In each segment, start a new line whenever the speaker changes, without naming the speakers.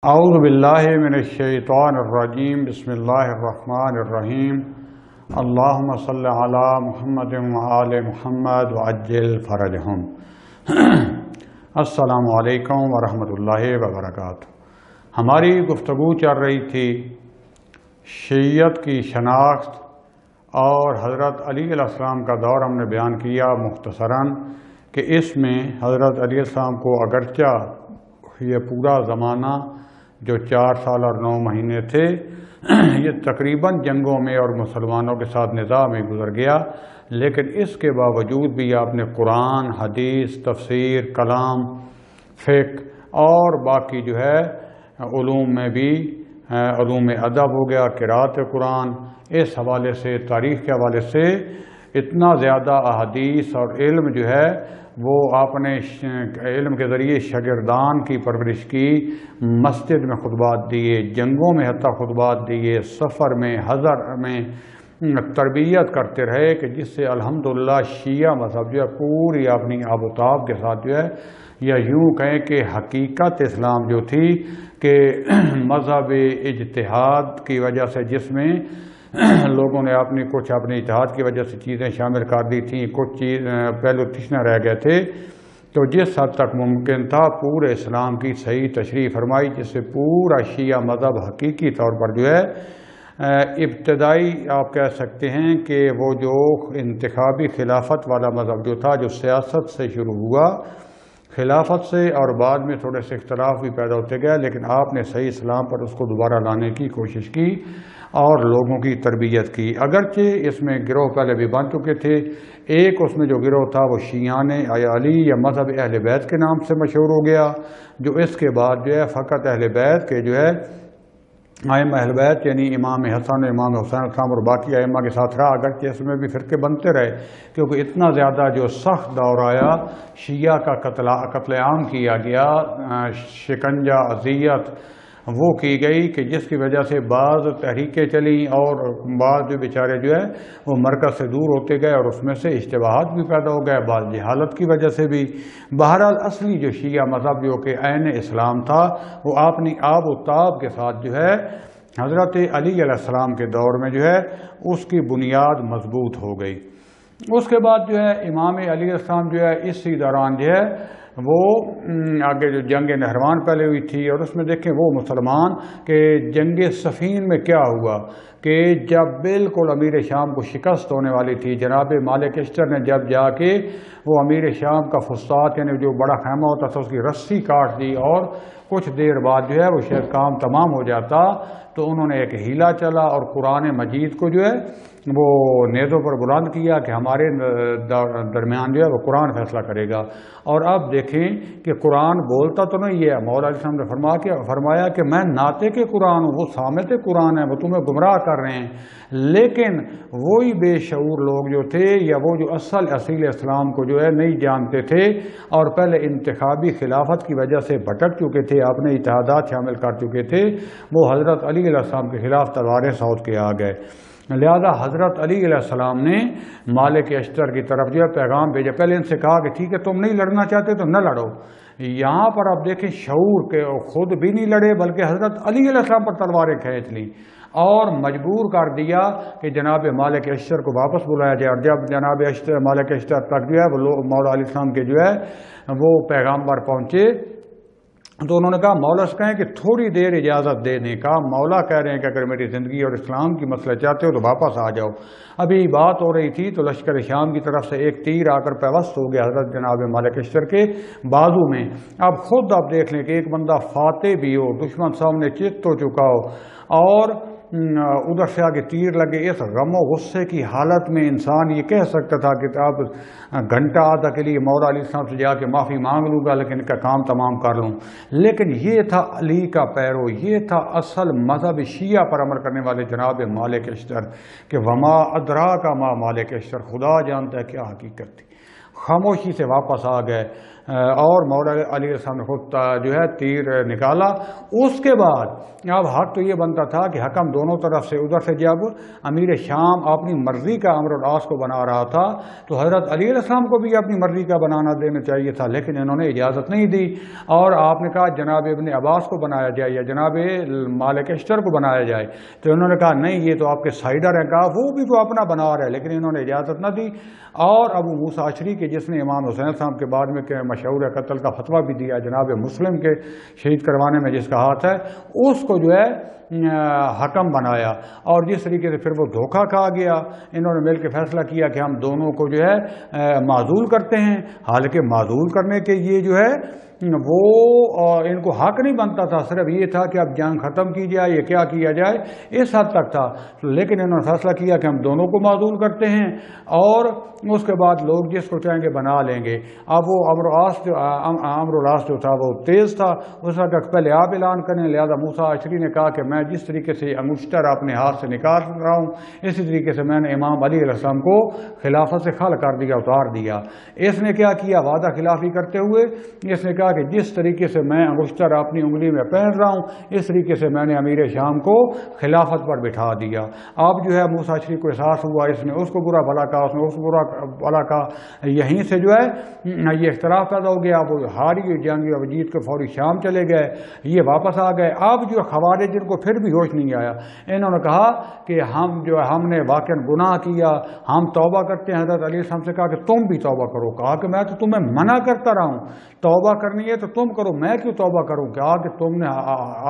اعوذ باللہ من الشیطان الرجیم بسم اللہ الرحمن الرحیم اللہم صلی علی محمد وآل محمد وعجل فرجہم۔ السلام علیکم ورحمۃ اللہ وبرکاتہ۔ ہماری گفتگو چل رہی تھی شیعیت کی شناخت اور حضرت علی علیہ السلام کا دور ہم نے بیان کیا مختصراً کہ اس میں حضرت علی علیہ السلام کو اگرچہ یہ پورا زمانہ جو 4 سال اور 9 مہینے تھے یہ تقریباً جنگوں میں اور مسلمانوں کے ساتھ نزاع میں گزر گیا، لیکن اس کے باوجود بھی آپ نے قرآن، حدیث، تفسیر، کلام، فقہ اور باقی جو ہے علوم میں بھی علوم ادب ہو گیا، قراءت قرآن، اس حوالے سے تاریخ کے حوالے سے اتنا زیادہ احادیث اور علم جو ہے وہ آپ نے علم کے ذریعے شاگردان کی پرورش کی، مسجد میں خطبات دیے، جنگوں میں حتیٰ خطبات دیے، سفر میں، حضر میں تربیت کرتے رہے کہ جس سے الحمدللہ شیعہ مذہب جو ہے پوری اپنی آب و تاب کے ساتھ جو ہے یا یوں کہیں کہ حقیقت اسلام جو تھی کہ مذہب اجتہاد کی وجہ سے جس میں لوگوں نے اپنی اجتہاد کی وجہ سے چیزیں شامل کر دی تھیں، کچھ چیز پہلو تشنہ رہ گئے تھے، تو جس حد تک ممکن تھا پورے اسلام کی صحیح تشریح فرمائی، جس سے پورا شیعہ مذہب حقیقی طور پر جو ہے ابتدائی آپ کہہ سکتے ہیں کہ وہ جو انتخابی خلافت والا مذہب جو تھا، جو سیاست سے شروع ہوا، خلافت سے اور بعد میں تھوڑے سے اختلاف بھی پیدا ہوتے گئے، لیکن آپ نے صحیح اسلام پر اس کو دوبارہ لانے کی کوشش کی اور لوگوں کی تربیت کی۔ اگرچہ اس میں گروہ پہلے بھی بن چکے تھے، ایک اس میں جو گروہ تھا وہ شیعان علی یا مذہب اہل بیت کے نام سے مشہور ہو گیا، جو اس کے بعد جو ہے فقط اہل بیت کے جو ہے ائمہ اہل بیت یعنی امام حسن، امام حسین السلام اور باقی ائمہ کے ساتھ رہا، اگرچہ اس میں بھی فرقے بنتے رہے کیونکہ اتنا زیادہ جو سخت دور آیا، شیعہ کا قتل عام کیا گیا، شکنجہ، اذیت وہ کی گئی کہ جس کی وجہ سے بعض تحریکیں چلیں اور بعض جو بیچارے جو ہے وہ مرکز سے دور ہوتے گئے اور اس میں سے اشتباہات بھی پیدا ہو گئے، بعض جہالت کی وجہ سے بھی۔ بہرحال اصلی جو شیعہ مذہب جو کہ عین اسلام تھا وہ اپنی آب و تاب کے ساتھ جو ہے حضرت علی علیہ السلام کے دور میں جو ہے اس کی بنیاد مضبوط ہو گئی۔ اس کے بعد جو ہے امام علی علیہ السلام جو ہے اسی دوران جو ہے وہ آگے جو جنگ نہروان پہلے ہوئی تھی اور اس میں دیکھیں وہ مسلمان کہ جنگ صفین میں کیا ہوا کہ جب بالکل امیر شام کو شکست ہونے والی تھی، جناب مالک اشتر نے جب جا کے وہ امیر شام کا فسطاط یعنی جو بڑا خیمہ ہوتا تھا اس کی رسی کاٹ دی اور کچھ دیر بعد جو ہے وہ شاید کام تمام ہو جاتا، تو انہوں نے ایک ہیلا چلا اور قرآن مجید کو جو ہے وہ نیزوں پر بلند کیا کہ ہمارے درمیان جو ہے وہ قرآن فیصلہ کرے گا۔ اور اب دیکھیں کہ قرآن بولتا تو نہیں ہے، مولا علیہ السلام نے فرمایا کہ میں ناطق قرآن ہوں، وہ صامت قرآن ہے، وہ تمہیں گمراہ کر رہے ہیں، لیکن وہی بے شعور لوگ جو تھے یا وہ جو اصیل اسلام کو جو ہے نہیں جانتے تھے اور پہلے انتخابی خلافت کی وجہ سے بھٹک چکے تھے، اپنے اتحادات شامل کر چکے تھے، وہ حضرت علی علیہ السلام کے خلاف تلواریں سوت کے آ گئے۔ لہذا حضرت علی علیہ السلام نے مالک اشتر کی طرف جو ہے پیغام بھیجا، پہلے ان سے کہا کہ ٹھیک ہے تم نہیں لڑنا چاہتے تو نہ لڑو۔ یہاں پر آپ دیکھیں شعور کے خود بھی نہیں لڑے بلکہ حضرت علی علیہ السلام پر تلواریں کھینچ لیں اور مجبور کر دیا کہ جناب مالک اشتر کو واپس بلایا جائے، اور جب جناب مالک اشتر تک جو ہے وہ مولا علیہ السلام کے جو ہے وہ پیغامبر پہنچے تو انہوں نے کہا مولا سے کہیں کہ تھوڑی دیر اجازت دینے کا، مولا کہہ رہے ہیں کہ اگر میری زندگی اور اسلام کی مسئلہ چاہتے ہو تو واپس آ جاؤ۔ ابھی بات ہو رہی تھی تو لشکر شام کی طرف سے ایک تیر آ کر پیوست ہو گیا حضرت جناب مالک اشتر کے بازو میں۔ اب خود آپ دیکھ لیں کہ ایک بندہ فاتح بھی ہو، دشمن سامنے چت ہو چکا ہو اور ادھر سے آگے تیر لگے، اس غم و غصے کی حالت میں انسان یہ کہہ سکتا تھا کہ اب گھنٹہ آدھا کے لیے مولا علیہ السلام سے جا کے معافی مانگ لوں گا لیکن ان کا کام تمام کر لوں، لیکن یہ تھا علی کا پیرو، یہ تھا اصل مذہب شیعہ پر عمل کرنے والے جناب مالک اشتر کہ وما ادراک ما مالک اشتر، خدا جانتا ہے کیا حقیقت تھی۔ خاموشی سے واپس آ گئے، اور مولا علی علیہ السلام نے خود جو ہے تیر نکالا۔ اس کے بعد اب حق تو یہ بنتا تھا کہ حکم دونوں طرف سے، ادھر سے جب امیر شام اپنی مرضی کا عمرو العاص کو بنا رہا تھا تو حضرت علی علیہ السلام کو بھی اپنی مرضی کا بنانا دینا چاہیے تھا، لیکن انہوں نے اجازت نہیں دی اور آپ نے کہا جناب ابن عباس کو بنایا جائے یا جناب مالک اشتر کو بنایا جائے، تو انہوں نے کہا نہیں یہ تو آپ کے سائڈر ہیں، کہا وہ بھی تو اپنا بنا رہے، لیکن انہوں نے اجازت نہ دی۔ اور ابو موسیٰ اشعری کے جس نے امام حسین صاحب کے بعد میں مشہور قتل کا فتویٰ بھی دیا، جناب مسلم کے شہید کروانے میں جس کا ہاتھ ہے، اس کو جو ہے حکم بنایا، اور جس طریقے سے پھر وہ دھوکہ کھا گیا، انہوں نے مل کے فیصلہ کیا کہ ہم دونوں کو جو ہے معزول کرتے ہیں، حالانکہ معزول کرنے کے یہ جو ہے وہ ان کو حق نہیں بنتا تھا، صرف یہ تھا کہ اب جنگ ختم کی جائے یا کیا کیا جائے، اس حد تک تھا، لیکن انہوں نے فیصلہ کیا کہ ہم دونوں کو معزول کرتے ہیں اور اس کے بعد لوگ جس کو چاہیں گے بنا لیں گے۔ اب وہ عمرو العاص جو تھا وہ تیز تھا، اس وقت پہلے آپ اعلان کریں، لہذا موسیٰ اشعری نے کہا کہ میں جس طریقے سے انگشتر اپنے ہاتھ سے نکال رہا ہوں اسی طریقے سے میں نے امام علی علیہ السلام کو خلافت سے خل کر دیا، اتار دیا۔ اس نے کیا کیا، وعدہ خلافی کرتے ہوئے اس نے کہا کہ جس طریقے سے میں انگشتر اپنی انگلی میں پہن رہا ہوں اس طریقے سے میں نے امیر شام کو خلافت پر بٹھا دیا۔ اب جو ہے موسیٰ اشعری کو احساس ہوا، اس نے اس کو برا بھلا کہا، اس نے اس کو برا بھلا کہا، یہیں سے جو ہے یہ اختلاف پیدا ہو گیا۔ وہ ہاری ہوئی جنگ اب جیت کے فوری شام چلے گئے، یہ واپس آ گئے۔ اب جو خوارج جن کو پھر بھی ہوش نہیں آیا، انہوں نے کہا کہ ہم نے واقعاً گناہ کیا، ہم توبہ کرتے ہیں۔ حضرت علی السلام سے کہا کہ تم بھی توبہ کرو، کہا کہ میں تو تمہیں منع کرتا رہا ہوں، توبہ کرنی ہے تو تم کرو، میں کیوں توبہ کروں، کہا کہ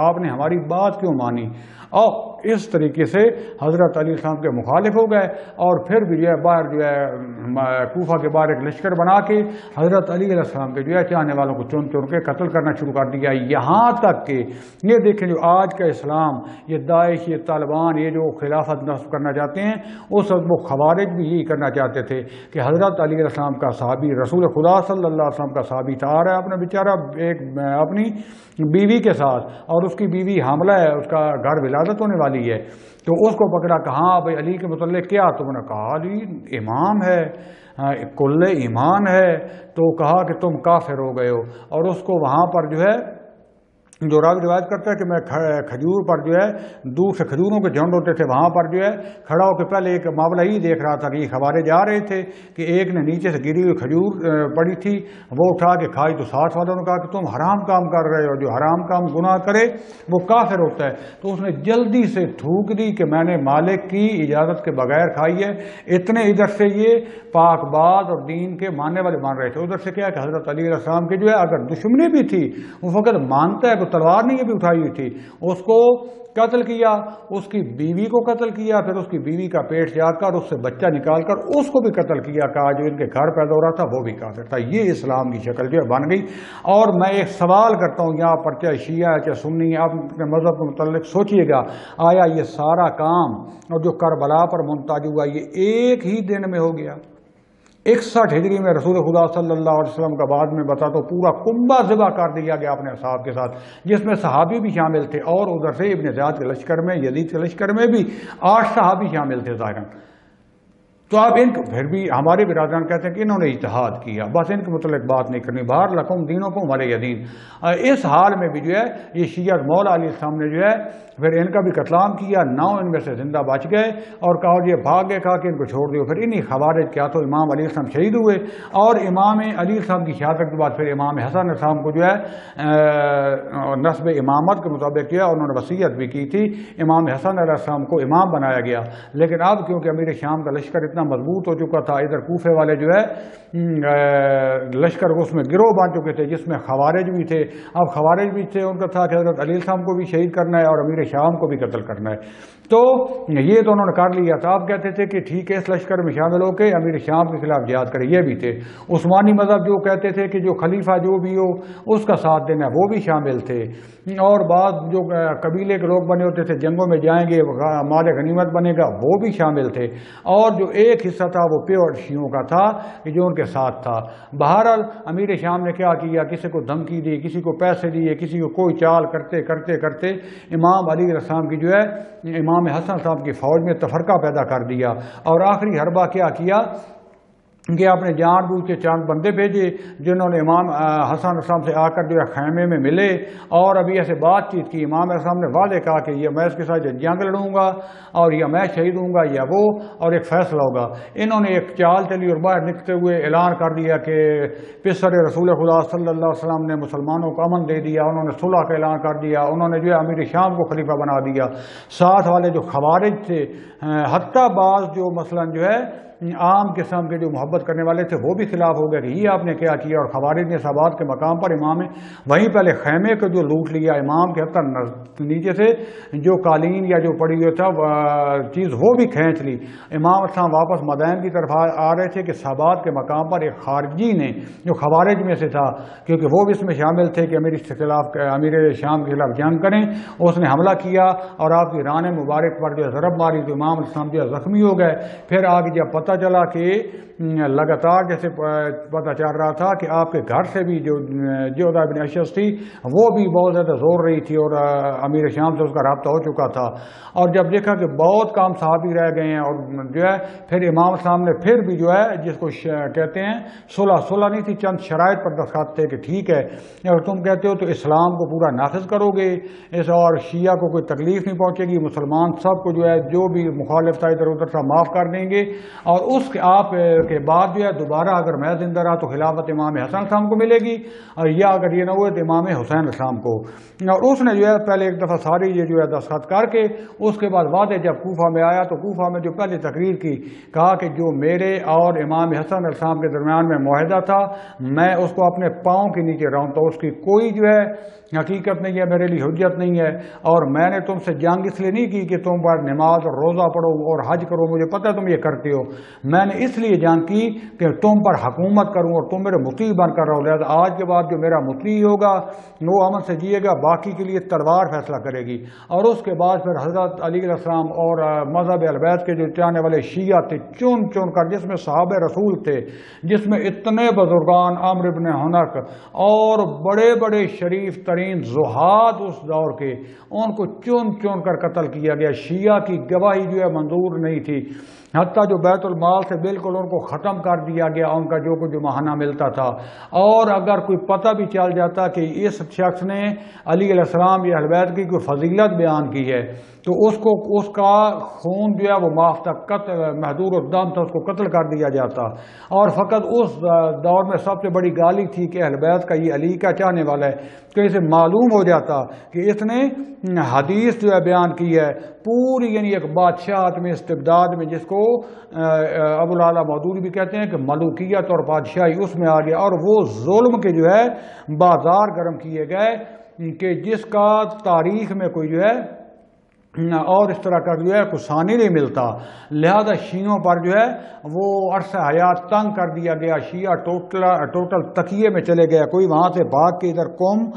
آپ نے ہماری بات کیوں مانی، اور اس طریقے سے حضرت علی السلام کے مخالف ہو گئے، اور پھر بھی جو ہے باہر جو ہے کوفہ کے باہر ایک لشکر بنا کے حضرت علی علیہ السلام کے جو ہے چاہنے والوں کو چن چن کے قتل کرنا شروع کر دیا، یہاں تک کہ یہ دیکھیں جو آج کا اسلام، یہ داعش، یہ طالبان، یہ جو خلافت نصب کرنا چاہتے ہیں، اس وقت وہ خوارج بھی یہی کرنا چاہتے تھے کہ حضرت علی علیہ السلام کا صحابی، رسول خدا صلی اللہ علیہ وسلم کا صحابی تھا، آ رہا ہے اپنا بیچارہ ایک اپنی بیوی کے ساتھ، اور اس کی بیوی حاملہ ہے، اس کا گھر ولادت ہونے والی ہے، تو اس کو پکڑا، کہاں بھائی علی کے متعلق کیا، تو انہوں نے کہا علی امام ہے، کل ایمان ہے، تو کہا کہ تم کافر ہو گئے ہو، اور اس کو وہاں پر جو ہے جو راوی روایت کرتا ہے کہ میں کھجور پر جو ہے دور سے کھجوروں کے جھنڈ ہوتے تھے وہاں پر جو ہے کھڑا ہو کے پہلے ایک معاملہ ہی دیکھ رہا تھا کہ یہ خوارج آ رہے تھے کہ ایک نے نیچے سے گری ہوئی کھجور پڑی تھی وہ اٹھا کے کھائی، تو ساتھ والوں نے کہا کہ تم حرام کام کر رہے ہو، جو حرام کام گناہ کرے وہ کافر ہوتا ہے، تو اس نے جلدی سے تھوک دی کہ میں نے مالک کی اجازت کے بغیر کھائی ہے۔ اتنے ادھر سے یہ پاک باز اور دین کے ماننے والے مان رہے تھے، ادھر سے کیا کہ حضرت علی علیہ السلام کے جو ہے اگر دشمنی بھی تھی وہ فقط مانتا ہے کہ تلوار نہیں بھی اٹھائی ہوئی تھی، اس کو قتل کیا، اس کی بیوی کو قتل کیا، پھر اس کی بیوی کا پیٹ جا کر اس سے بچہ نکال کر اس کو بھی قتل کیا، کہا جو ان کے گھر پیدا ہو رہا تھا وہ بھی کافر تھا۔ یہ اسلام کی شکل جو ہے بن گئی۔ اور میں ایک سوال کرتا ہوں یہاں پر، چاہے شیعہ ہے چاہے سنی ہے، آپ اپنے مذہب کے متعلق سوچئے گا، آیا یہ سارا کام اور جو کربلا پر منتج ہوا یہ ایک ہی دن میں ہو گیا؟ 61 ہجری میں رسول خدا صلی اللہ علیہ وسلم کا بعد میں بتا تو پورا کنبہ ذبح کر دیا گیا اپنے اصحاب کے ساتھ، جس میں صحابی بھی شامل تھے، اور ادھر سے ابن زیاد کے لشکر میں، یزید کے لشکر میں بھی 8 صحابی شامل تھے ظاہراً۔ تو اب ان پھر بھی ہمارے برادران کہتے ہیں کہ انہوں نے اجتہاد کیا، بس ان کے متعلق بات نہیں کرنی، باہر لکم دینکم ولی دین۔ اس حال میں بھی جو ہے یہ شیعہ مولا علیہ السلام نے جو ہے پھر ان کا بھی قتل عام کیا، 9 ان میں سے زندہ بچ گئے، اور کہا یہ بھاگ گئے، کہا کہ ان کو چھوڑ دیو۔ پھر انہی خوارج کیا تو امام علیہ السلام شہید ہوئے، اور امام علیہ السلام کی شہادت کے بعد پھر امام حسن علیہ السلام کو جو ہے نسب امامت کے مطابق کیا، انہوں نے وصیت بھی کی تھی، امام حسن علیہ السلام کو امام بنایا گیا۔ لیکن اب کیونکہ امیر شام کا لشکر اتنا مضبوط ہو چکا تھا، ادھر کوفے والے جو ہے لشکر اس میں گروہ بن چکے تھے جس میں خوارج بھی تھے، اب خوارج بھی تھے، ان کا تھا کہ حضرت علی السلام کو بھی شہید کرنا ہے اور امیر شام کو بھی قتل کرنا ہے، تو یہ تو انہوں نے کر لیا تھا۔ آپ کہتے تھے کہ ٹھیک ہے اس لشکر میں شامل ہو کے امیر شام کے خلاف جہاد کرے، یہ بھی تھے۔ عثمانی مذہب جو کہتے تھے کہ جو خلیفہ جو بھی ہو اس کا ساتھ دینا، وہ بھی شامل تھے، اور بعض جو قبیلے کے لوگ بنے ہوتے تھے جنگوں میں جائیں گے مال غنیمت بنے گا، وہ بھی شامل تھے، اور جو ایک حصہ تھا وہ پیور شیعوں کا تھا کہ جو ان کے ساتھ تھا۔ بہرحال امیر شام نے کیا کیا، کسی کو دھمکی دی، کسی کو پیسے دیے، کسی کو کوئی چال کرتے کرتے کرتے امام علی علیہ السلام کی جو ہے امام حسن صاحب کی فوج میں تفرقہ پیدا کر دیا، اور آخری حربہ کیا کہ آپ نے جان بوجھ کے چاند بندے بھیجے جنہوں نے امام حسن علیہ السلام سے آ کر جو ہے خیمے میں ملے اور ابھی ایسے بات چیت کی. امام علیہ السلام نے واضح کہا کہ یہ میں اس کے ساتھ جنگ لڑوں گا اور یا میں شہید ہوں گا یا وہ، اور ایک فیصلہ ہوگا. انہوں نے ایک چال چلی اور باہر نکلتے ہوئے اعلان کر دیا کہ پسر رسول خدا صلی اللہ علیہ وسلم نے مسلمانوں کو امن دے دیا. انہوں نے صلح کا اعلان کر دیا. انہوں نے جو ہے امیر شام کو خلیفہ بنا دیا. ساتھ والے جو خوارج تھے، حتیٰ بعض جو مثلاً جو ہے عام قسم کے جو محبت کرنے والے تھے وہ بھی خلاف ہو گئے کہ یہ آپ نے کیا کیا. اور خوارج نے صحابات کے مقام پر امام وہیں پہلے خیمے کو جو لوٹ لیا، امام کے حتیٰ نیچے سے جو قالین یا جو پڑی ہوئی تھا چیز وہ بھی کھینچ لی. امام اسلام واپس مدائن کی طرف آ رہے تھے کہ صحابات کے مقام پر ایک خارجی نے جو خوارج میں سے تھا، کیونکہ وہ بھی اس میں شامل تھے کہ امیر شام کے خلاف جنگ کریں، اس نے حملہ کیا اور آپ کی ران مبارک پر جو ضرب ماری تو امام اسلام جو زخمی ہو گئے. پھر آگے جب پتہ چلا کہ لگاتار جیسے پتہ چل رہا تھا کہ آپ کے گھر سے بھی جو جودہ بن اشعث تھی وہ بھی بہت زیادہ زور رہی تھی اور امیر شام سے اس کا رابطہ ہو چکا تھا. اور جب دیکھا کہ بہت کام صحابی رہ گئے ہیں اور جو ہے پھر امام صاحب نے پھر بھی جو ہے جس کو کہتے ہیں صلح نہیں تھی، چند شرائط پر دستخط تھے کہ ٹھیک ہے اگر تم کہتے ہو تو اسلام کو پورا نافذ کرو گے اس، اور شیعہ کو کوئی تکلیف نہیں پہنچے گی، مسلمان سب کو جو ہے جو بھی مخالف تھا ادھر ادھر تھا معاف کر دیں گے، اور اس کے آپ کے بعد جو ہے دوبارہ اگر میں زندہ رہا تو خلافت امام حسن السلام کو ملے گی، اور یا اگر یہ نہ ہوئے تو امام حسین السلام کو. اور اس نے جو ہے پہلے ایک دفعہ ساری یہ جو ہے دستخط کر کے اس کے بعد وعدے جب کوفہ میں آیا تو کوفہ میں جو پہلی تقریر کی کہا کہ جو میرے اور امام حسن السلام کے درمیان میں معاہدہ تھا میں اس کو اپنے پاؤں کے نیچے رہوں، تو اس کی کوئی جو ہے حقیقت نہیں ہے، میرے لیے حجت نہیں ہے. اور میں نے تم سے جنگ اس لیے نہیں کی کہ تم پر نماز اور روزہ پڑھو اور حج کرو، مجھے پتہ ہے تم یہ کرتے ہو، میں نے اس لیے جنگ کی کہ تم پر حکومت کروں اور تم میرے مطیع بن کر رہو. لہٰذا آج کے بعد جو میرا مطیع ہوگا وہ امن سے جیے گا، باقی کے لیے تلوار فیصلہ کرے گی. اور اس کے بعد پھر حضرت علی علیہ السلام اور مذہب اہل بیت کے جو چاہنے والے شیعہ تھے چن چن کر، جس میں صحابہ رسول تھے، جس میں اتنے بزرگان عمرو بن حنق اور بڑے بڑے شریف ترین زہاد اس دور کے، ان کو چن چن کر قتل کیا گیا. شیعہ کی گواہی جو ہے منظور نہیں تھی، حتیٰ جو بیت المال سے بالکل ان کو ختم کر دیا گیا، ان کا جو کچھ جو ماہانہ ملتا تھا. اور اگر کوئی پتہ بھی چل جاتا کہ اس شخص نے علی علیہ السلام یا اہل بیت کی کوئی فضیلت بیان کی ہے تو اس کا خون جو ہے وہ معاف تک محدود الدم تھا، اس کو قتل کر دیا جاتا. اور فقط اس دور میں سب سے بڑی گالی تھی کہ اہل بیت کا یہ علی کا چاہنے والا ہے، کہ اسے معلوم ہو جاتا کہ اس نے حدیث جو ہے بیان کی ہے پوری، یعنی ایک بادشاہت میں استبداد میں، جس کو ابو العلا مودودی بھی کہتے ہیں کہ ملوکیت اور بادشاہی اس میں آ گیا، اور وہ ظلم کے جو ہے بازار گرم کیے گئے کہ جس کا تاریخ میں کوئی جو ہے اور اس طرح کا جو ہے کوئی ثانی نہیں ملتا. لہذا شیعوں پر جو ہے وہ عرصہ حیات تنگ کر دیا گیا. شیعہ ٹوٹل تکیے میں چلے گئے، کوئی وہاں سے بھاگ کے ادھر قم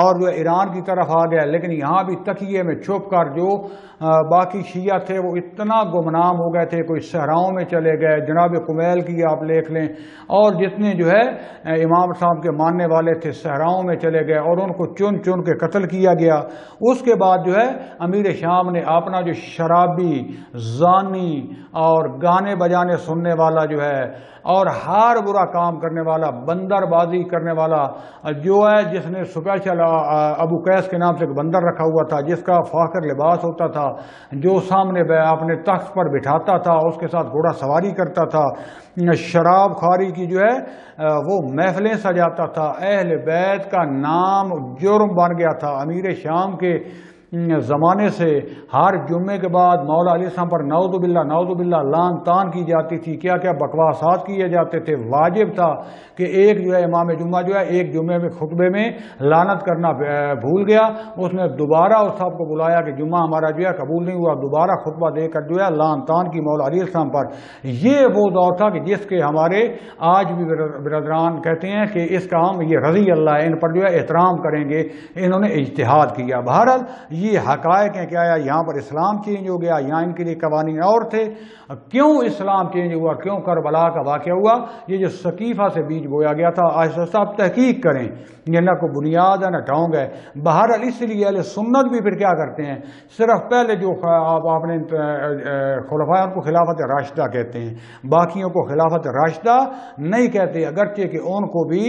اور جو ایران کی طرف آ گیا، لیکن یہاں بھی تکیے میں چھپ کر جو باقی شیعہ تھے وہ اتنا گمنام ہو گئے تھے، کوئی صحراؤں میں چلے گئے. جناب کمیل کی آپ دیکھ لیں، اور جتنے جو ہے امام صاحب کے ماننے والے تھے صحراؤں میں چلے گئے اور ان کو چن چن کے قتل کیا گیا. اس کے بعد جو ہے امیر شام نے اپنا جو شرابی، زانی اور گانے بجانے سننے والا جو ہے اور ہر برا کام کرنے والا، بندر بازی کرنے والا جو ہے، جس نے سپیشل ابو قیس کے نام سے ایک بندر رکھا ہوا تھا جس کا فاخر لباس ہوتا تھا، جو سامنے اپنے تخت پر بٹھاتا تھا، اس کے ساتھ گھوڑا سواری کرتا تھا، شراب خواری کی جو ہے وہ محفلیں سجاتا تھا. اہل بیت کا نام جرم بن گیا تھا. امیر شام کے زمانے سے ہر جمعے کے بعد مولا علیہ السلام پر نعوذ باللہ لعن تان کی جاتی تھی، کیا کیا بکواسات کیے جاتے تھے. واجب تھا کہ ایک جو ہے امام جمعہ جو ہے ایک جمعے میں خطبے میں لعنت کرنا بھول گیا، اس نے دوبارہ اس صاحب کو بلایا کہ جمعہ ہمارا جو ہے قبول نہیں ہوا، دوبارہ خطبہ دے کر جو ہے لعن تان کی مولا علیہ السلام پر. یہ وہ دور تھا کہ جس کے ہمارے آج بھی برادران کہتے ہیں کہ اس کا ہم یہ رضی اللہ ہے، ان پر جو ہے احترام کریں گے، انہوں نے اجتہاد کیا. بہرحال یہ حقائق ہیں کہ آیا یہاں پر اسلام چینج ہو گیا، یہاں ان کے لیے قوانین اور تھے، کیوں اسلام چینج ہوا، کیوں کربلا کا واقعہ ہوا، یہ جو ثقیفہ سے بیج بویا گیا تھا آہستہ آہستہ آپ تحقیق کریں، یہ نہ کوئی بنیاد ہے نہ ڈھونگ ہے۔ بہرحال اس لیے اہل سنت بھی پھر کیا کرتے ہیں، صرف پہلے جو آپ نے خلفاء کو خلافت راشدہ کہتے ہیں، باقیوں کو خلافت راشدہ نہیں کہتے، اگرچہ کہ ان کو بھی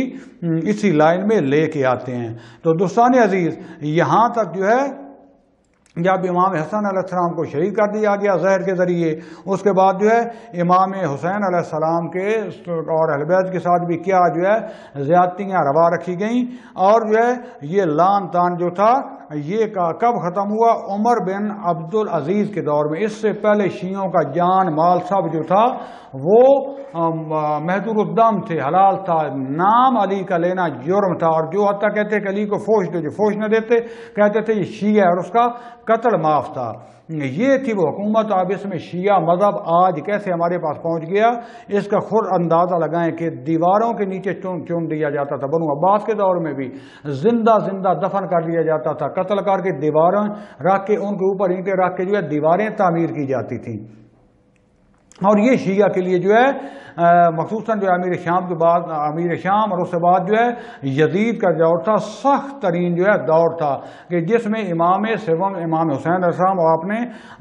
اسی لائن میں لے کے آتے ہیں۔ تو دوستان عزیز، یہاں تک جو ہے جب امام حسن علیہ السلام کو شہید کر دیا گیا زہر کے ذریعے، اس کے بعد جو ہے امام حسین علیہ السلام کے اور اہل بیت کے ساتھ بھی کیا جو ہے زیادتیاں روا رکھی گئیں، اور جو ہے یہ لان تان جو تھا یہ کب ختم ہوا، عمر بن عبد العزیز کے دور میں۔ اس سے پہلے شیعوں کا جان مال سب جو تھا وہ محدود الدم تھے، حلال تھا، نام علی کا لینا جرم تھا، اور جو حتیٰ کہتے کہ علی کو فوش دے، جو فوش نہ دیتے کہتے تھے یہ شیعہ ہے، اور اس کا قتل معاف تھا۔ یہ تھی وہ حکومت۔ اب اس میں شیعہ مذہب آج کیسے ہمارے پاس پہنچ گیا، اس کا خود اندازہ لگائیں کہ دیواروں کے نیچے چون دیا جاتا تھا، بنو عباس کے دور میں بھی زندہ دفن کر دیا جاتا تھا، قتل کر کے دیواریں رکھ کے ان کے اوپر اینٹیں رکھ کے جو ہے دیواریں تعمیر کی جاتی تھیں۔ اور یہ شیعہ کے لیے جو ہے مخصوصاً جو امیر شام کے بعد امیر شام اور اس کے بعد جو ہے یزید کا دور تھا، سخت ترین جو ہے دور تھا کہ جس میں امام سوم امام حسین علیہ السلام اور اپنے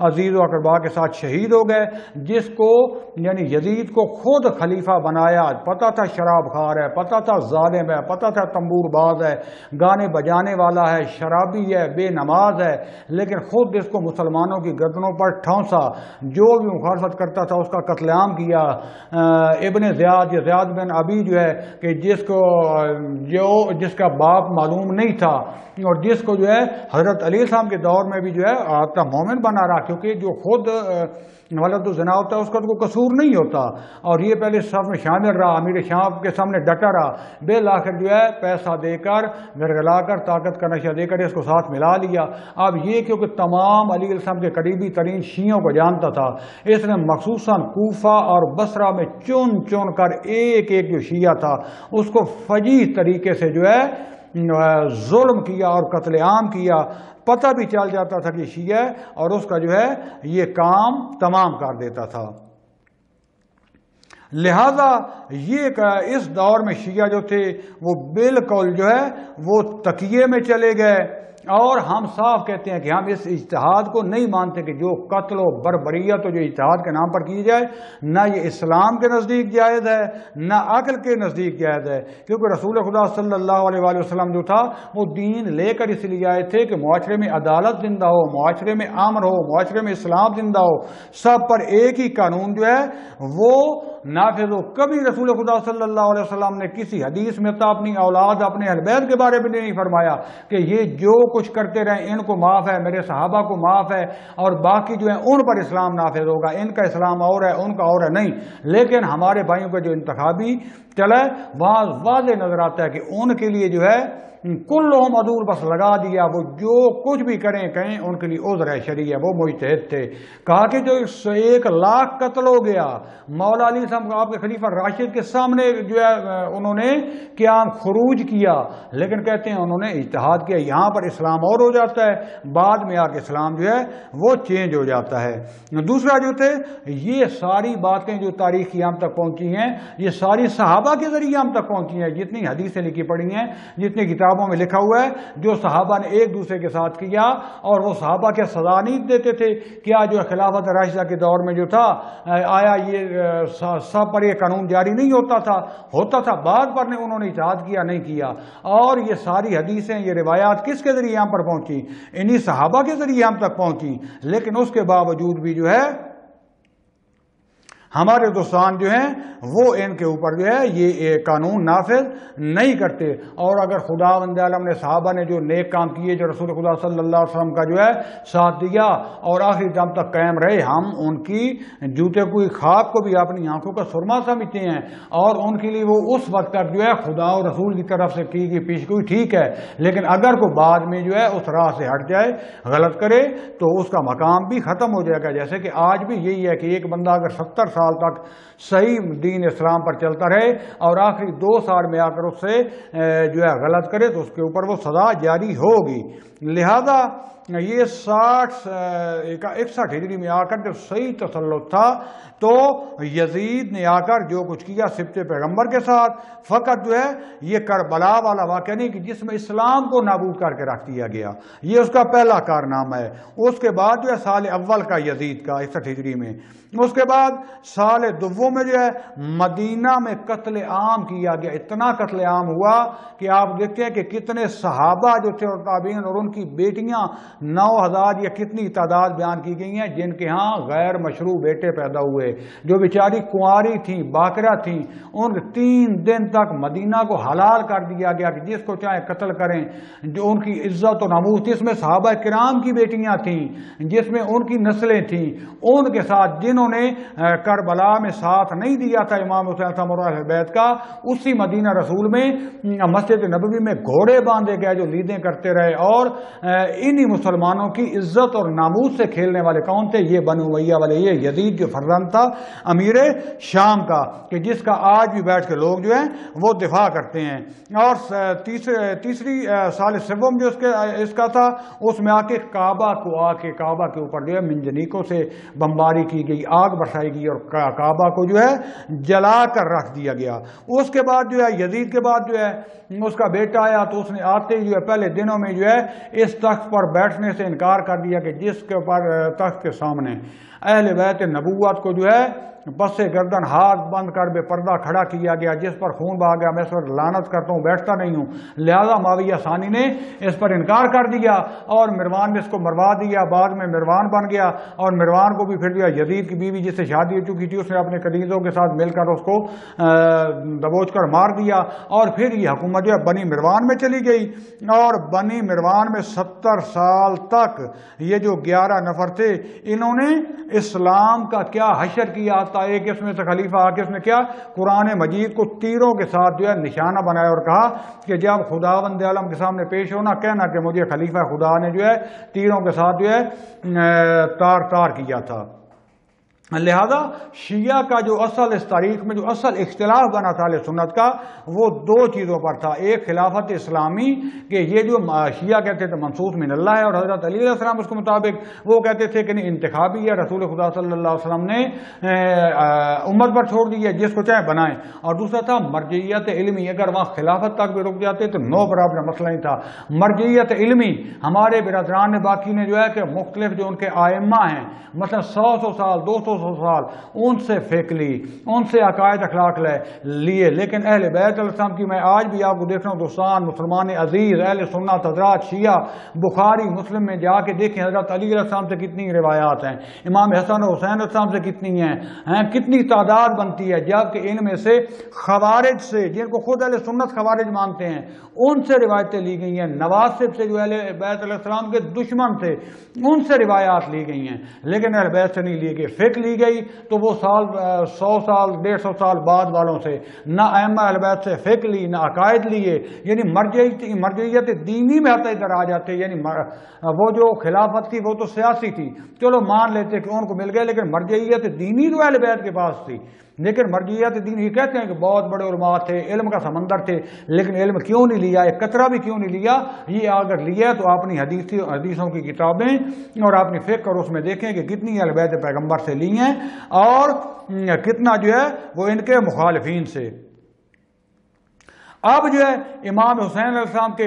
عزیز و اقربا کے ساتھ شہید ہو گئے، جس کو یعنی یزید کو خود خلیفہ بنایا۔ پتہ تھا شراب خار ہے، پتہ تھا ظالم ہے، پتہ تھا تنبور باز ہے، گانے بجانے والا ہے، شرابی ہے، بے نماز ہے، لیکن خود اس کو مسلمانوں کی گردنوں پر ٹھونسا، جو بھی مخالفت کرتا تھا اس کا قتل عام کیا۔ ابن زیاد یا زیاد بن ابی جو ہے کہ جس کا باپ معلوم نہیں تھا، اور جس کو جو ہے حضرت علی السلام کے دور میں بھی جو ہے آتا مومن بنا رہا، کیونکہ جو خود ولد الزنا ہوتا ہے اس کا تو کوئی قصور نہیں ہوتا، اور یہ پہلے صف میں شامل رہا، امیر شام کے سامنے ڈٹا رہا، بالآخر جو ہے پیسہ دے کر گرگلا کر طاقت کا نشہ دے کر اس کو ساتھ ملا لیا۔ اب یہ کیونکہ تمام علی السلام کے قریبی ترین شیعوں کو جانتا تھا، اس نے مخصوصاً کوفہ اور بصرہ میں چن کر ایک جو شیعہ تھا اس کو فجیع طریقے سے جو ہے ظلم کیا اور قتل عام کیا۔ پتہ بھی چل جاتا تھا کہ شیعہ ہے اور اس کا جو ہے یہ کام تمام کر دیتا تھا۔ لہذا یہ اس دور میں شیعہ جو تھے وہ بالکل جو ہے وہ تقیے میں چلے گئے، اور ہم صاف کہتے ہیں کہ ہم اس اجتہاد کو نہیں مانتے کہ جو قتل و بربریت و جو اجتہاد کے نام پر کی جائے، نہ یہ اسلام کے نزدیک جائز ہے نہ عقل کے نزدیک جائز ہے، کیونکہ رسول خدا صلی اللہ علیہ وآلہ وسلم جو تھا وہ دین لے کر اس لیے آئے تھے کہ معاشرے میں عدالت زندہ ہو، معاشرے میں امن ہو، معاشرے میں اسلام زندہ ہو، سب پر ایک ہی قانون جو ہے وہ نافذ ہو۔ کبھی رسول خدا صلی اللہ علیہ وسلم نے کسی حدیث میں تو اپنی اولاد اپنے اہل بیت کے بارے میں نہیں فرمایا کہ یہ جو کچھ کرتے رہیں ان کو معاف ہے، میرے صحابہ کو معاف ہے، اور باقی جو ہیں ان پر اسلام نافذ ہوگا، ان کا اسلام اور ہے ان کا اور ہے، نہیں۔ لیکن ہمارے بھائیوں کا جو انتخابی چلا ہے وہاں واضح نظر آتا ہے کہ ان کے لیے جو ہے کلہم عدول، بس لگا دیا، وہ جو کچھ بھی کہیں ان کے لیے عذر ہے شرعی ہے، وہ مجتہد تھے۔ کہا کہ جو 1,00,000 قتل ہو گیا، مولا علی صاحب آپ کے خلیفہ راشد کے سامنے جو ہے انہوں نے قیام خروج کیا، لیکن کہتے ہیں انہوں نے اجتہاد کیا، یہاں پر اسلام اور ہو جاتا ہے، بعد میں آ کے اسلام جو ہے وہ چینج ہو جاتا ہے۔ دوسرا جو تھے یہ ساری باتیں جو تاریخی ہم تک پہنچی ہیں یہ ساری صحابہ کے ذریعے ہم تک پہنچی ہیں، جتنی حدیثیں لکھی پڑی ہیں، جتنی کتابوں میں لکھا ہوا ہے جو صحابہ نے ایک دوسرے کے ساتھ کیا، اور وہ صحابہ کے سزا نہیں دیتے تھے۔ کیا جو خلافت راشدہ کے دور میں جو تھا آیا یہ سب پر یہ قانون جاری نہیں ہوتا تھا، بعد پر انہوں نے اجتہاد کیا نہیں کیا، اور یہ ساری حدیثیں یہ روایات کس کے ذریعے ہم پر پہنچی؟ انہی صحابہ کے ذریعے ہم تک پہنچی، لیکن اس کے باوجود بھی جو ہے ہمارے دوستان جو ہیں وہ ان کے اوپر جو ہے یہ قانون نافذ نہیں کرتے۔ اور اگر خداوند عالم نے صحابہ نے جو نیک کام کیے، جو رسول خدا صلی اللہ علیہ وسلم کا جو ہے ساتھ دیا اور آخری دم تک قائم رہے، ہم ان کی جوتے کوئی خاک کو بھی اپنی آنکھوں کا سرما سمجھتے ہیں، اور ان کے لیے وہ اس وقت تک جو ہے خدا اور رسول کی طرف سے کی گئی پیشگوئی ٹھیک ہے، لیکن اگر کوئی بعد میں جو ہے اس راہ سے ہٹ جائے، غلط کرے، تو اس کا مقام بھی ختم ہو جائے گا۔ جیسے کہ آج بھی یہی ہے کہ ایک بندہ اگر 70 سال تک صحیح دین اسلام پر چلتا رہے اور آخری 2 سال میں آ کر اس سے جو ہے غلط کرے تو اس کے اوپر وہ سزا جاری ہوگی۔ لہذا یہ 61 ہجری میں آ کر جب صحیح تسلط تھا تو یزید نے آ کر جو کچھ کیا سبط پیغمبر کے ساتھ، فقط جو ہے یہ کربلا والا واقعہ نہیں کہ جس میں اسلام کو نابود کر کے رکھ دیا گیا، یہ اس کا پہلا کارنامہ ہے۔ اس کے بعد جو ہے سال اول کا یزید کا 61 ہجری میں، اس کے بعد سال دوم میں جو ہے مدینہ میں قتل عام کیا گیا۔ اتنا قتل عام ہوا کہ آپ دیکھتے ہیں کہ کتنے صحابہ جو تھے اور تابعین اور ان کی بیٹیاں 9000 یا کتنی تعداد بیان کی گئی ہیں جن کے ہاں غیر مشروع بیٹے پیدا ہوئے، جو بیچاری کنواری تھیں، باکرہ تھیں، ان 3 دن تک مدینہ کو حلال کر دیا گیا کہ جس کو چاہے قتل کریں، جو ان کی عزت و ناموس، جس میں صحابہ کرام کی بیٹیاں تھیں، جس میں ان کی نسلیں تھیں، ان کے ساتھ جنہوں نے کربلا میں ساتھ نہیں دیا تھا امام حسین صاحب اور اہل بیت کا، اسی مدینہ رسول میں مسجد نبوی میں گھوڑے باندھے گئے جو لیدیں کرتے رہے، اور انہی مسلمانوں کی عزت اور ناموس سے کھیلنے والے کون تھے؟ یہ بنو امیہ والے، یہ یزید جو فرزند تھا امیر شام کا، کہ جس کا آج بھی بیٹھ کے لوگ جو ہیں وہ دفاع کرتے ہیں۔ اور تیسری سال سوم جو اس کا تھا، اس میں آ کے کعبہ کے اوپر جو ہے منجنیکوں سے بمباری کی گئی، آگ برسائی گئی اور کعبہ کو جو ہے جلا کر رکھ دیا گیا۔ اس کے بعد جو ہے یزید کے بعد جو ہے اس کا بیٹا آیا تو اس نے آتے ہی جو ہے پہلے دنوں میں جو ہے اس تخت پر بیٹھنے سے انکار کر دیا کہ جس کے اوپر تخت کے سامنے اہل بیت نبوت کو جو ہے بس گردن ہاتھ بند کر بے پردہ کھڑا کیا گیا، جس پر خون بہا گیا، میں اس پر لعنت کرتا ہوں، بیٹھتا نہیں ہوں۔ لہذا معاویہ ثانی نے اس پر انکار کر دیا اور مروان نے اس کو مروا دیا، بعد میں مروان بن گیا، اور مروان کو بھی پھر جو یزید کی بیوی جس سے شادی ہو چکی تھی اس نے اپنے کنیزوں کے ساتھ مل کر اس کو دبوچ کر مار دیا، اور پھر یہ حکومت جو ہے بنی مروان میں چلی گئی، اور بنی مروان میں 70 سال تک یہ جو 11 نفر تھے انہوں نے اسلام کا کیا حشر کیا، ایک اس میں سے خلیفہ آ کے اس نے کیا قرآن مجید کو تیروں کے ساتھ جو ہے نشانہ بنایا اور کہا کہ جب خداوند عالم کے سامنے پیش ہونا کہنا کہ مجھے خلیفہ خدا نے جو ہے تیروں کے ساتھ جو ہے تار کیا تھا۔ لہذا شیعہ کا جو اصل اس تاریخ میں جو اصل اختلاف بنا تھا اہل سنت کا وہ 2 چیزوں پر تھا، ایک خلافت اسلامی کہ یہ جو شیعہ کہتے تھے منصوص من اللہ ہے، اور حضرت علی علیہ السلام اس کے مطابق وہ کہتے تھے کہ نہیں انتخابی ہے، رسول خدا صلی اللہ علیہ وسلم نے امت پر چھوڑ دی ہے، جس کو چاہے بنائیں، اور دوسرا تھا مرجعیت علمی، اگر وہاں خلافت تک بھی رک جاتے تو نو برابر مسئلہ نہیں تھا۔ مرجعیت علمی ہمارے برادران باقی نے جو ہے کہ مختلف جو ان کے آئمہ ہیں مثلا 100 سال 200 سال ان سے فقہ لی، ان سے عقائد اخلاق لیے، لیکن اہل بیت علیہ السلام کی میں آج بھی آپ کو دیکھ رہا ہوں دوستان مسلمان عزیز اہل سنت حضرات شیعہ بخاری مسلم میں جا کے دیکھیں حضرت علی علیہ السلام سے کتنی روایات ہیں، امام حسن و حسین علیہ السلام سے کتنی ہیں، کتنی تعداد بنتی ہے، جبکہ ان میں سے خوارج سے جن کو خود اہل سنت خوارج مانتے ہیں ان سے روایتیں لی گئی ہیں، نواسب سے جو اہل بیت علیہ السلام کے دشمن تھے ان سے روایات لی گئی ہیں، لیکن اہل بیت سے نہیں لی گئی۔ فقہ لی گئی تو وہ 100 سال 150 سال بعد والوں سے، نہ ائمہ اہل بیت سے فقہ لی نہ عقائد لیے، یعنی مرجعیت دینی میں حتی ادھر آ جاتے، یعنی وہ جو خلافت تھی وہ تو سیاسی تھی، چلو مان لیتے کہ ان کو مل گئے، لیکن مرجعیت دینی تو اہل بیت کے پاس تھی۔ لیکن مرجعیت دین یہ کہتے ہیں کہ بہت بڑے علماء تھے، علم کا سمندر تھے، لیکن علم کیوں نہیں لیا، ایک قطرہ بھی کیوں نہیں لیا؟ یہ اگر لیا تو اپنی حدیثوں کی کتابیں اور اپنی فقہ اور اس میں دیکھیں کہ کتنی اہل بیت پیغمبر سے لی ہیں اور کتنا جو ہے وہ ان کے مخالفین سے۔ اب جو ہے امام حسین علیہ السلام کے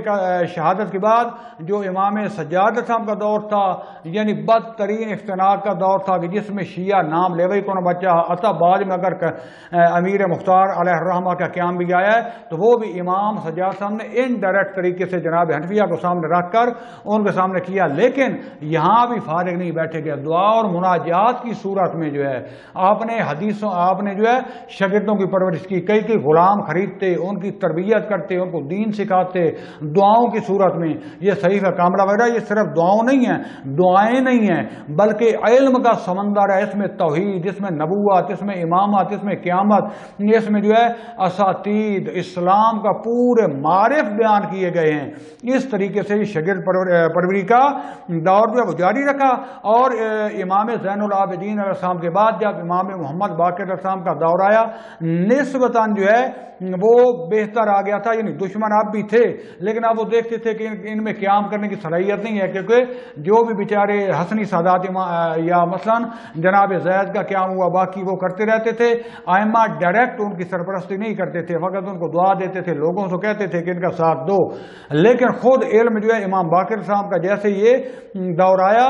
شہادت کے بعد جو امام سجاد علیہ السلام کا دور تھا، یعنی بدترین اختناق کا دور تھا کہ جس میں شیعہ نام لے وہی کون بچہ اتا، بعد میں اگر امیر مختار علیہ الرحمہ کا قیام بھی آیا ہے تو وہ بھی امام سجاد صاحب نے انڈائریکٹ طریقے سے جناب حنفیہ کو سامنے رکھ کر ان کے سامنے کیا، لیکن یہاں بھی فارغ نہیں بیٹھے گئے، دعا اور مناجات کی صورت میں جو ہے آپ نے جو ہے شاگردوں کی پرورش کی، کئی غلام خریدتے، ان کی تربیت کرتے، ان کو دین سکھاتے دعاؤں کی صورت میں۔ یہ صحیفہ کاملہ وغیرہ یہ صرف دعاؤں نہیں ہیں، دعائیں نہیں ہیں، بلکہ علم کا سمندر ہے، اس میں توحید، اس میں نبوت، اس میں امامت، اس میں قیامت، اس میں جو ہے اساتید اسلام کا پورے معارف بیان کیے گئے ہیں۔ اس طریقے سے شاگرد پروری کا دور جو ہے وہ جاری رکھا، اور امام زین العابدین علیہ السلام کے بعد جب امام محمد باقر علیہ السلام کا دور آیا نسبتاً جو ہے وہ بہتر آ گیا تھا، یعنی دشمن اب بھی تھے لیکن اب وہ دیکھتے تھے کہ ان میں قیام کرنے کی صلاحیت نہیں ہے، کیونکہ جو بھی بیچارے حسنی سادات یا مثلا جناب زید کا قیام ہوا باقی وہ کرتے رہتے تھے، ائمہ ڈائریکٹ ان کی سرپرستی نہیں کرتے تھے، فقط ان کو دعا دیتے تھے، لوگوں سے کہتے تھے کہ ان کا ساتھ دو، لیکن خود علم جو ہے امام باقر صاحب کا جیسے یہ دور آیا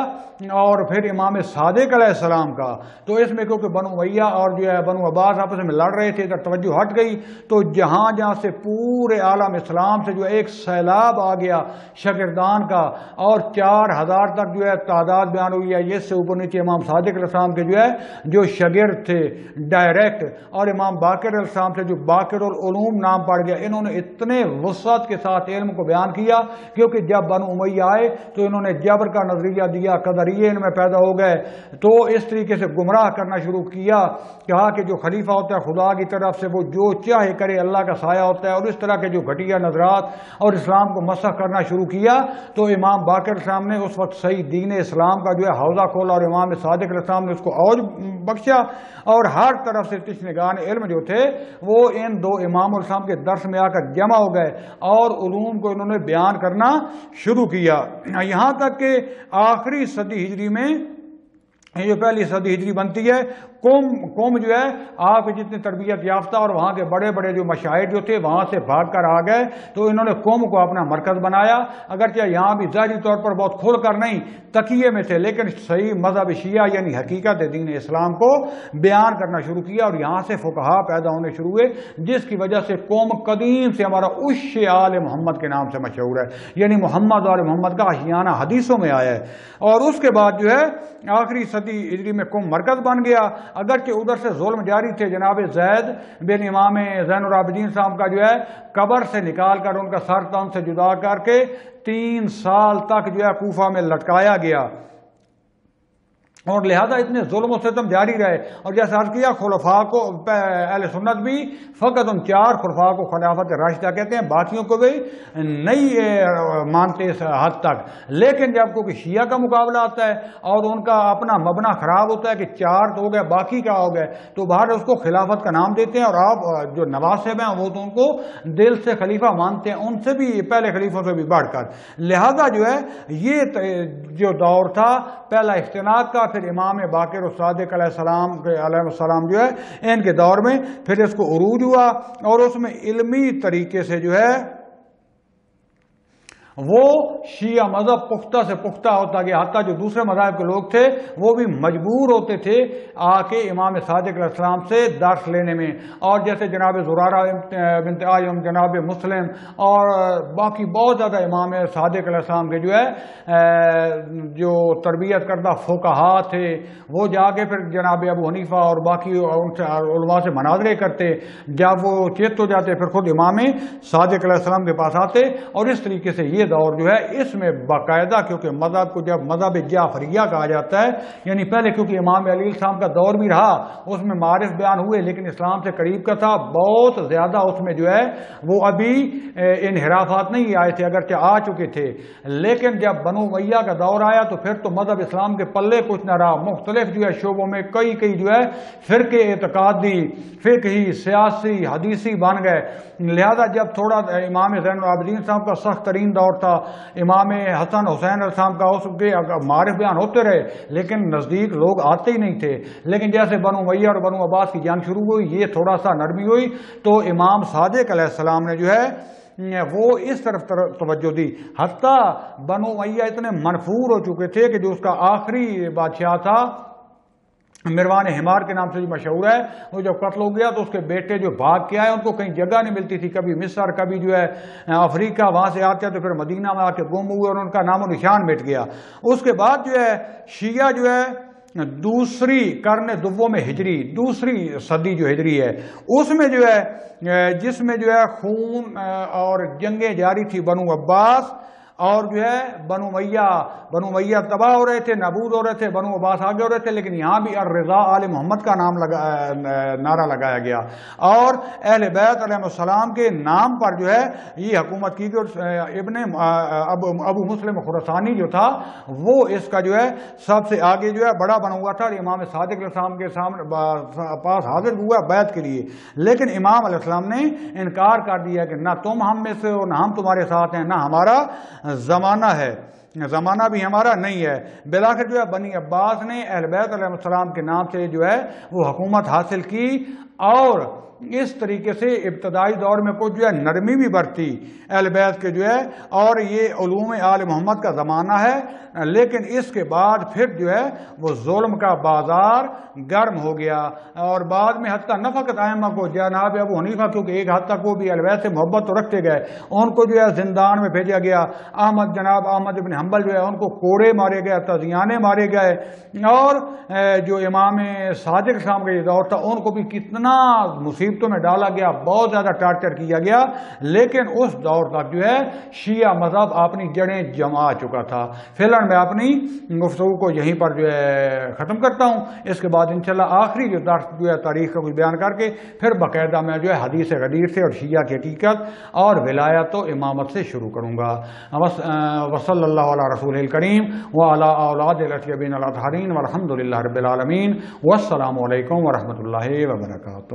اور پھر امام صادق علیہ السلام کا، تو اس میں کیونکہ بنو امیہ اور جو ہے بنو عباس آپس میں لڑ رہے تھے، ادھر توجہ ہٹ گئی، تو جہاں جہاں سے پورے عالم اسلام سے جو ایک سیلاب آ گیا شاگردان کا، اور 4000 تک جو ہے تعداد بیان ہوئی ہے، یہ سے اوپر نیچے امام صادق علیہ السلام کے جو ہے جو شاگرد تھے ڈائریکٹ، اور امام باقر علیہ السلام سے جو باقر العلوم نام پڑ گیا، انہوں نے اتنے وسعت کے ساتھ علم کو بیان کیا، کیونکہ جب بنو امیہ آئے تو انہوں نے جبر کا نظریہ دیا، قدریے ان میں پیدا ہو گئے، تو اس طریقے سے گمراہ کرنا شروع کیا، کہا کہ جو خلیفہ ہوتا ہے خدا کی طرف سے وہ جو چاہے کرے، اللہ کا سایہ ہوتا ہے، اور اس طرح کے جو گھٹیا نظرات اور اسلام کو مسخ کرنا شروع کیا، تو امام باقر صاحب نے اس وقت صحیح دین اسلام کا جو ہے حوضہ کھولا، اور امام صادق علیہ السلام نے اس کو عوج بخشا، اور ہر طرف سے تشنگان علم جو تھے وہ ان دو امام الاسلام کے درس میں آ کر جمع ہو گئے، اور علوم کو انہوں نے بیان کرنا شروع کیا، یہاں تک کہ آخری صدی ہجری میں، یہ جو پہلی صدی ہجری بنتی ہے، قوم جو ہے آپ جتنی تربیت یافتہ اور وہاں کے بڑے بڑے جو مشاہد جو تھے وہاں سے بھاگ کر آ گئے، تو انہوں نے قوم کو اپنا مرکز بنایا، اگرچہ یہاں بھی ظاہری طور پر بہت کھل کر نہیں تقیے میں تھے، لیکن صحیح مذہب شیعہ یعنی حقیقت دین اسلام کو بیان کرنا شروع کیا، اور یہاں سے فقہا پیدا ہونے شروع ہوئے، جس کی وجہ سے قوم قدیم سے ہمارا عش آل محمد کے نام سے مشہور ہے، یعنی محمد اور محمد کا آشیانہ حدیثوں میں آیا ہے، اور اس کے بعد جو ہے آخری صدی ہجری میں قوم مرکز بن گیا، اگرچہ ادھر سے ظلم جاری تھے، جناب زید بن امام زین العابدین صاحب کا جو ہے قبر سے نکال کر ان کا سر تن سے جدا کر کے 3 سال تک جو ہے کوفہ میں لٹکایا گیا، اور لہذا اتنے ظلم و ستم جاری رہے، اور جیسا عرض کیا خلفاء کو اہل سنت بھی فقط ان 4 خلفاء کو خلافت راشدہ کہتے ہیں، باقیوں کو بھی نہیں مانتے اس حد تک، لیکن جب کوئی شیعہ کا مقابلہ آتا ہے اور ان کا اپنا مبنا خراب ہوتا ہے کہ 4 تو ہو گئے باقی کیا ہو گئے، تو باہر اس کو خلافت کا نام دیتے ہیں، اور آپ جو نواسب ہیں وہ تو ان کو دل سے خلیفہ مانتے ہیں، ان سے بھی پہلے خلیفوں سے بھی بڑھ کر، لہذا جو ہے یہ جو دور تھا پہلا اختلاط کا، پھر امام باقر صادق علیہ السلام جو ہے ان کے دور میں پھر اس کو عروج ہوا، اور اس میں علمی طریقے سے جو ہے وہ شیعہ مذہب پختہ سے پختہ ہوتا گیا، حتیٰ جو دوسرے مذاہب کے لوگ تھے وہ بھی مجبور ہوتے تھے آ کے امام صادق علیہ السلام سے درس لینے میں، اور جیسے جناب زرارہ بنت عایم، جناب مسلم اور باقی بہت زیادہ امام صادق علیہ السلام کے جو ہے جو تربیت کردہ فقہا تھے، وہ جا کے پھر جناب ابو حنیفہ اور باقی ان سے علماء سے مناظرے کرتے، جب وہ چت ہو جاتے پھر خود امام صادق علیہ السلام کے پاس آتے، اور اس طریقے سے یہ دور جو ہے اس میں باقاعدہ، کیونکہ مذہب کو جب مذہب جعفریہ کہا جاتا ہے، یعنی پہلے کیونکہ امام علی السلام کا دور بھی رہا، اس میں معارف بیان ہوئے، لیکن اسلام سے قریب کا تھا، بہت زیادہ اس میں جو ہے وہ ابھی انحرافات نہیں آئے تھے، اگرچہ آ چکے تھے، لیکن جب بنو امیہ کا دور آیا تو پھر تو مذہب اسلام کے پلے کچھ نہ رہا، مختلف جو ہے شعبوں میں کئی جو ہے فرقے اعتقادی، فقہی، سیاسی، حدیثی بن گئے، لہذا جب تھوڑا امام زین العابدین صاحب کا سخت ترین دور تھا، امام حسن حسین علیہ السلام کا، اس کے معارف بیان ہوتے رہے لیکن نزدیک لوگ آتے ہی نہیں تھے، لیکن جیسے بنو امیہ اور بنو عباس کی جنگ شروع ہوئی، یہ تھوڑا سا نرمی ہوئی، تو امام صادق علیہ السلام نے جو ہے وہ اس طرف توجہ دی، حتیٰ بنو امیہ اتنے منفور ہو چکے تھے کہ جو اس کا آخری بادشاہ تھا مروان حمار کے نام سے جو مشہور ہے، وہ جب قتل ہو گیا تو اس کے بیٹے جو بھاگ کے آئے، ان کو کہیں جگہ نہیں ملتی تھی، کبھی مصر، کبھی جو ہے افریقہ، وہاں سے آتے تو پھر مدینہ میں آ کے گم ہوئے اور ان کا نام و نشان مٹ گیا۔ اس کے بعد جو ہے شیعہ جو ہے دوسری قرن دوم ہجری، دوسری صدی جو ہجری ہے، اس میں جو ہے جس میں جو ہے خون اور جنگیں جاری تھی بنو عباس اور جو ہے بنو امیہ تباہ ہو رہے تھے، نابود ہو رہے تھے، بنو عباس آگے ہو رہے تھے، لیکن یہاں بھی الرضا آل محمد کا نعرہ لگایا گیا اور اہل بیت علیہ السلام کے نام پر جو ہے یہ حکومت کی گئی۔ ابن ابو مسلم خراسانی جو تھا وہ اس کا جو ہے سب سے آگے جو ہے بڑا بنا ہوا تھا، امام صادق علیہ السلام کے پاس حاضر ہوا بیعت کے لیے، لیکن امام علیہ السلام نے انکار کر دیا کہ نہ تم ہم میں سے ہو، نہ ہم تمہارے ساتھ ہیں، نہ ہمارا زمانہ ہے، زمانہ بھی ہمارا نہیں ہے۔ بالآخر جو ہے بنی عباس نے اہل بیت علیہ السلام کے نام سے جو ہے وہ حکومت حاصل کی اور اس طریقے سے ابتدائی دور میں کچھ جو ہے نرمی بھی برتی اہل بیت کے جو ہے، اور یہ علوم آل محمد کا زمانہ ہے، لیکن اس کے بعد پھر جو ہے وہ ظلم کا بازار گرم ہو گیا اور بعد میں حتیٰ نہ فقط ائمہ کو، جناب ابو حنیفہ کیونکہ ایک حد تک وہ بھی اہل بیت سے محبت تو رکھتے گئے، ان کو جو ہے زندان میں بھیجا گیا، جناب احمد بن حنبل جو ہے ان کو کوڑے مارے گئے، تازیانے مارے گئے، اور جو امام صادق شام کا یہ دور تھا ان کو بھی کتنا مصیبتوں میں ڈالا گیا، بہت زیادہ ٹارچر کیا گیا، لیکن اس دور تک جو ہے شیعہ مذہب اپنی جڑیں جما چکا تھا۔ فی الحال میں اپنی گفتگو کو یہیں پر جو ہے ختم کرتا ہوں، اس کے بعد انشاءاللہ آخری جو درس جو ہے تاریخ کا کچھ بیان کر کے پھر باقاعدہ میں جو ہے حدیث غدیر سے اور شیعہ کی حقیقت اور ولایت و امامت سے شروع کروں گا۔ وصلی اللہ علی رسول الکریم وعلی اولاد الاطیبین الاطہرین والحمد للہ رب العالمین، والسلام علیکم ورحمۃ اللہ وبرکاتہ۔